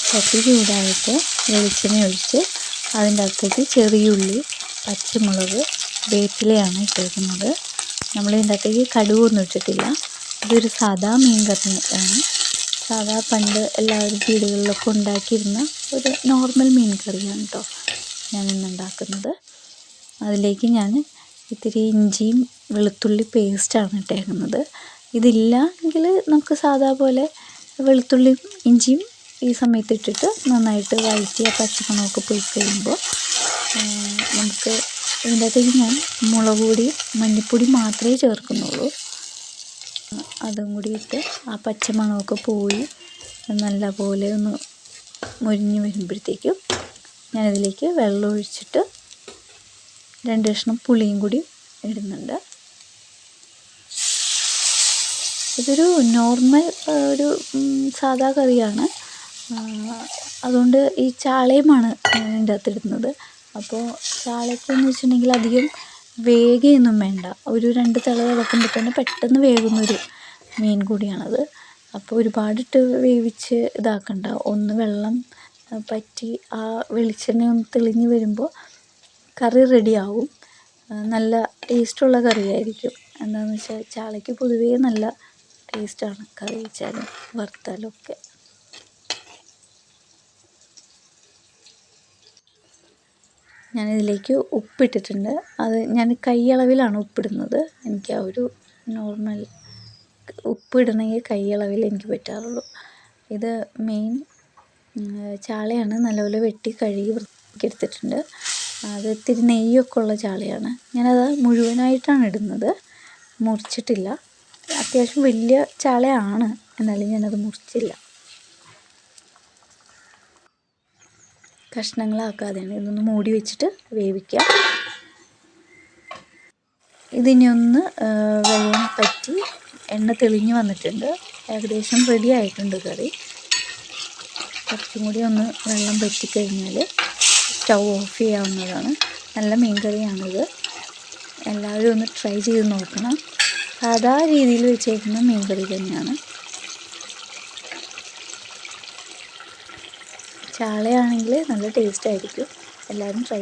ചട്ടി ചൂടായിട്ട് വെളിച്ചെണ്ണ ഒഴിച്ച് അതിൻ്റെ അകത്തേക്ക് ചെറിയുള്ളി, പച്ചമുളക്, വേപ്പിലയാണ് ഇട്ടേക്കുന്നത്. നമ്മളിതിൻ്റെ അകത്തേക്ക് കടുകൊന്നും ഇട്ടിട്ടില്ല. ഇതൊരു സാധാ മീൻ കറി ആണ്. സാധാ പണ്ട് എല്ലാവരും വീടുകളിലൊക്കെ ഉണ്ടാക്കിയിരുന്ന ഒരു നോർമൽ മീൻ കറിയാണ് കേട്ടോ ഞാനിന്ന് ഉണ്ടാക്കുന്നത്. അതിലേക്ക് ഞാൻ ഇത്തിരി ഇഞ്ചിയും വെളുത്തുള്ളി പേസ്റ്റാണ് ഇട്ടേക്കുന്നത്. ഇതില്ല എങ്കിൽ നമുക്ക് സാധാ പോലെ വെളുത്തുള്ളിയും ഇഞ്ചിയും ഈ സമയത്ത് ഇട്ടിട്ട് നന്നായിട്ട് വഴറ്റി ആ പച്ചമണമൊക്കെ പോയി കഴിയുമ്പോൾ നമുക്ക് ഇതിൻ്റെ അകത്തേക്ക് ഞാൻ മുളക് പൊടി, മഞ്ഞൾപ്പൊടി മാത്രമേ ചേർക്കുന്നുള്ളൂ. അതും കൂടി ഇട്ട് ആ പച്ചമണമൊക്കെ പോയി നല്ലപോലെ ഒന്ന് മുരിഞ്ഞ് വരുമ്പോഴത്തേക്കും ഞാനിതിലേക്ക് വെള്ളം ഒഴിച്ചിട്ട് 2 കഷ്ണം പുളിയും കൂടി ഇടുന്നുണ്ട്. ഇതൊരു നോർമൽ ഒരു സാധാ കറിയാണ്. അതുകൊണ്ട് ഈ ചാളയുമാണ് ഇതിൻ്റെ അകത്ത് ഇടുന്നത്. അപ്പോൾ ചാളയ്ക്കെന്ന് വെച്ചിട്ടുണ്ടെങ്കിൽ അധികം വേഗയൊന്നും വേണ്ട. ഒരു 2 തിള തിളക്കുമ്പോൾ തന്നെ പെട്ടെന്ന് വേകുന്നൊരു മീൻ കൂടിയാണത്. അപ്പോൾ ഒരുപാടിട്ട് വേവിച്ച് ഇതാക്കണ്ട. ഒന്ന് വെള്ളം പറ്റി ആ വെളിച്ചെണ്ണ ഒന്ന് തെളിഞ്ഞ് വരുമ്പോൾ കറി റെഡിയാവും. നല്ല ടേസ്റ്റുള്ള കറിയായിരിക്കും. എന്താണെന്ന് വെച്ചാൽ ചാളയ്ക്ക് പൊതുവേ നല്ല ടേസ്റ്റാണ് കറി വെച്ചാലും വറുത്താലും ഒക്കെ. ഞാനിതിലേക്ക് ഉപ്പിട്ടിട്ടുണ്ട്. അത് ഞാൻ കൈയളവിലാണ് ഉപ്പിടുന്നത്. എനിക്ക് ആ ഒരു നോർമൽ ഉപ്പിടണമെങ്കിൽ കൈയളവിൽ എനിക്ക് പറ്റാറുള്ളൂ. ഇത് മെയിൻ ചാളയാണ്. നല്ലപോലെ വെട്ടി കഴുകി വൃത്തിയാക്കിയെടുത്തിട്ടുണ്ട്. അത് ഇത്തിരി നെയ്യൊക്കെ ഉള്ള ചാളയാണ്. ഞാനത് മുഴുവനായിട്ടാണ് ഇടുന്നത്, മുറിച്ചിട്ടില്ല. അത്യാവശ്യം വലിയ ചാളയാണ്, എന്നാലും ഞാനത് മുറിച്ചില്ല. കഷ്ണങ്ങളാക്കാതെയാണ്. ഇതൊന്ന് മൂടി വെച്ചിട്ട് വേവിക്കാം. ഇതിനൊന്ന് വെള്ളം പറ്റി എണ്ണ തെളിഞ്ഞ് വന്നിട്ടുണ്ട്. ഏകദേശം റെഡി ആയിട്ടുണ്ട് കറി. കുറച്ചും കൂടി ഒന്ന് വെള്ളം പറ്റിക്കഴിഞ്ഞാൽ സ്റ്റൗ ഓഫ് ചെയ്യാവുന്നതാണ്. നല്ല മീൻ കറിയാണിത്. എല്ലാവരും ഒന്ന് ട്രൈ ചെയ്ത് നോക്കണം. സാധാ രീതിയിൽ വെച്ചേക്കുന്ന മീൻ കറി തന്നെയാണ്. ചാളയാണെങ്കിൽ നല്ല ടേസ്റ്റ് ആയിരിക്കും. എല്ലാവരും ട്രൈ